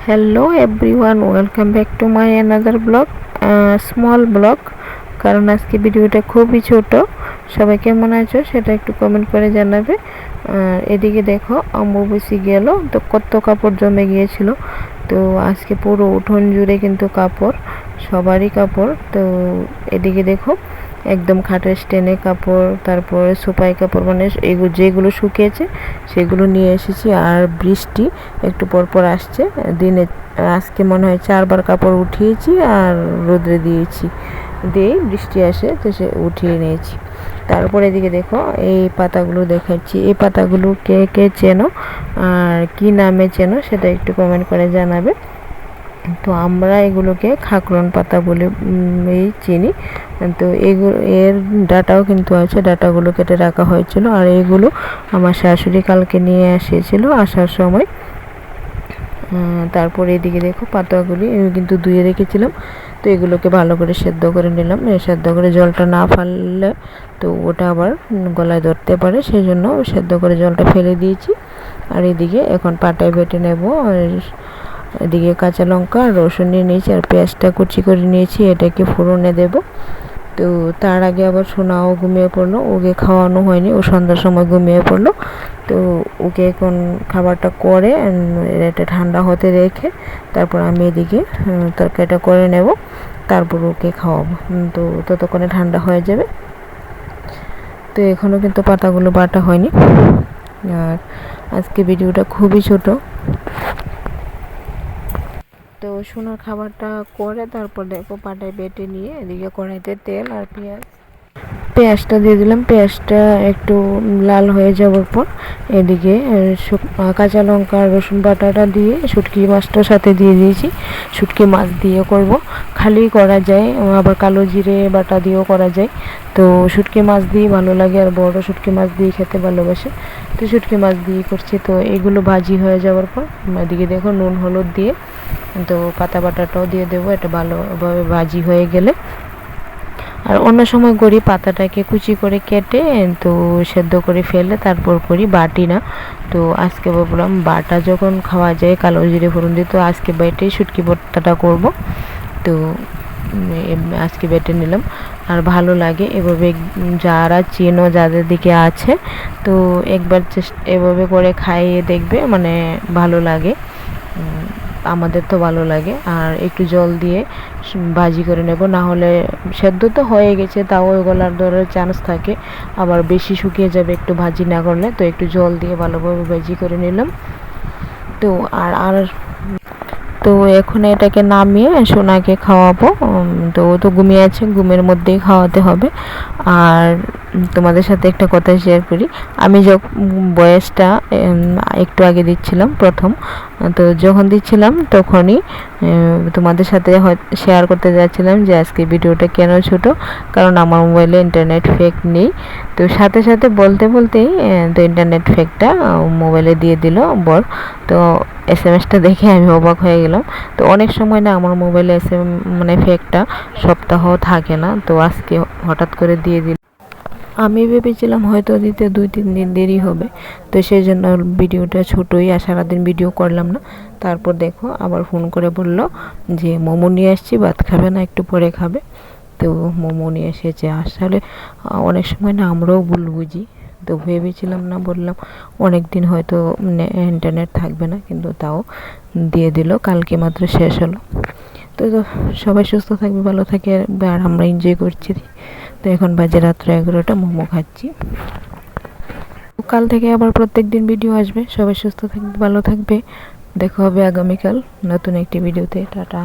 Hello everyone, welcome back to my another blog, small blog. কারণ আজকে ভিডিওটা খুবই ছোট। সবাই কেমন আছো সেটা একটু কমেন্ট করে জানাবে। এদিকে দেখো, অম্বুবাচী গেল তো কত কাপড় জমে গিয়েছিল। তো আজকে পুরো উঠোন জুড়ে কিন্তু কাপড়, সবারই কাপড়। তো এদিকে দেখো, একদম খাটের স্ট্যান্ডে কাপড়, তারপরে সোফায় কাপড়, মানে এগুলো যেগুলো শুকিয়েছে সেগুলো নিয়ে এসেছি। আর বৃষ্টি একটু পরপর আসছে। দিনে আজকে মনে হয় 4বার কাপড় উঠিয়েছি আর রোদ্রে দিয়েছি, দিয়েই বৃষ্টি আসে, তো সে উঠিয়ে নিয়েছি। তারপরে এদিকে দেখো, এই পাতাগুলো দেখাচ্ছি। এই পাতাগুলো কে কে চেনো আর কি নামে চেনো সেটা একটু কমেন্ট করে জানাবে। তো আমরা এগুলোকে খাকরন পাতা বলে এই চিনি। তো এগুলো, এর ডাটাও কিন্তু আছে, ডাটাগুলো কেটে রাখা হয়েছিল। আর এগুলো আমার শাশুড়ি কালকে নিয়ে এসেছিল আসার সময়। তারপরে এদিকে দেখো, পাতাগুলি কিন্তু ধুয়ে রেখেছিলাম। তো এগুলোকে ভালো করে সেদ্ধ করে নিলাম। সেদ্ধ করে জলটা না ফেললে তো ওটা আবার গলায় ধরতে পারে, সেই জন্য সেদ্ধ করে জলটা ফেলে দিয়েছি। আর এদিকে এখন পাটায় বেটে নেব। আর এদিকে কাঁচা লঙ্কা আর রসুন নিয়ে নিয়েছি, আর পেঁয়াজটা কুচি করে নিয়েছি, এটাকে ফোড়নে দেব। তো তার আগে আবার সোনাও ঘুমিয়ে পড়লো, ওকে খাওয়ানো হয়নি, ও সন্ধ্যার সময় ঘুমিয়ে পড়লো। তো ওকে এখন খাবারটা করে এটা ঠান্ডা হতে রেখে তারপর আমি এদিকে তরকারিটা করে নেব, তারপর ওকে খাওয়াবো। তো ততক্ষণে ঠান্ডা হয়ে যাবে। তো এখনও কিন্তু পাতাগুলো বাটা হয়নি। আর আজকে ভিডিওটা খুবই ছোট। তো সোনার খাবারটা করে তারপর দেখো পাটায় বেটে নিয়ে এদিকে কড়াইতে তেল আর পেঁয়াজটা দিয়ে দিলাম। পেঁয়াজটা একটু লাল হয়ে যাওয়ার পর এদিকে কাঁচা লঙ্কা আর রসুন বাটাটা দিয়ে শুটকি মাছটার সাথে দিয়ে দিয়েছি। শুটকি মাছ দিয়ে করব, খালি করা যায়, আবার কালো জিরে বাটা দিয়েও করা যায়। তো শুটকি মাছ দিয়ে ভালো লাগে, আর বড় শুটকি মাছ দিয়ে খেতে ভালোবাসে, তো শুটকি মাছ দিয়ে করছি। তো এগুলো ভাজি হয়ে যাওয়ার পর এদিকে দেখো নুন হলুদ দিয়ে তো পাতা বাটাটাও দিয়ে দেবো, এটা ভালোভাবে ভাজি হয়ে গেলে। আর অন্য সময় করি পাতাটাকে কুচি করে কেটে তো সেদ্ধ করে ফেলে তারপর করি, বাটি না। তো আজকে ভাবলাম বাটা যখন খাওয়া যায় কালো জিরে ফোড়ন দিয়ে, তো আজকে বেটে শুটকি ভর্তাটা করব। তো আজকে বেটে নিলাম। আর ভালো লাগে এভাবে, যারা চেনো যাদের দিকে আছে তো একবার এভাবে করে খাইয়ে দেখবে, মানে ভালো লাগে, আমাদের তো ভালো লাগে। আর একটু জল দিয়ে ভাজি করে নেব, না হলে সেদ্ধ তো হয়ে গেছে তাও গলার ধরার চান্স থাকে, আবার বেশি শুকিয়ে যাবে একটু ভাজি না করলে। তো একটু জল দিয়ে ভালোভাবে ভাজি করে নিলাম। তো আর তো এখন এটাকে নামিয়ে সোনাকে খাওয়াবো। তো ও তো ঘুমিয়ে আছে, ঘুমের মধ্যেই খাওয়াতে হবে। আর তোমাদের সাথে একটা কথা শেয়ার করি, আমি যখন বয়সটা একটু আগে দিচ্ছিলাম প্রথম, তো যখন দিচ্ছিলাম তখনই তোমাদের সাথে শেয়ার করতে যাচ্ছিলাম যে আজকে ভিডিওটা কেন ছোট, কারণ আমার মোবাইলে ইন্টারনেট ফেক নেই। তো সাথে সাথে বলতে বলতেই তো ইন্টারনেট ফেকটা মোবাইলে দিয়ে দিল বর। তো এসএমএসটা দেখে আমি অবাক হয়ে গেলাম। তো অনেক সময় না আমার মোবাইলে মানে ফেকটা সপ্তাহ থাকে না, তো আজকে হঠাৎ করে দিয়ে দিল। আমি ভেবেছিলাম হয়তো দিতে 2-3 দিন দেরি হবে, তো সেই জন্য ভিডিওটা ছোটোই, আর সারাদিন ভিডিও করলাম না। তারপর দেখো আবার ফোন করে বলল যে মোমো নিয়ে আসছি, ভাত খাবে না, একটু পরে খাবে। তো মোমো নিয়ে এসেছে। আসলে অনেক সময় না আমরাও ভুল বুঝি, তো ভেবেছিলাম না, বললাম অনেক দিন হয়তো ইন্টারনেট থাকবে না, কিন্তু তাও দিয়ে দিল, কালকে মাত্র শেষ হলো। তো সবাই সুস্থ থাকবে, ভালো থাকে, আর আমরা এনজয় করছি। তো এখন বাজে রাত্র 11টা, মোমো খাচ্ছি। কাল থেকে আবার প্রত্যেক দিন ভিডিও আসবে। সবাই সুস্থ থাকবে, ভালো থাকবে। দেখা হবে আগামীকাল নতুন একটি ভিডিওতে। টাটা।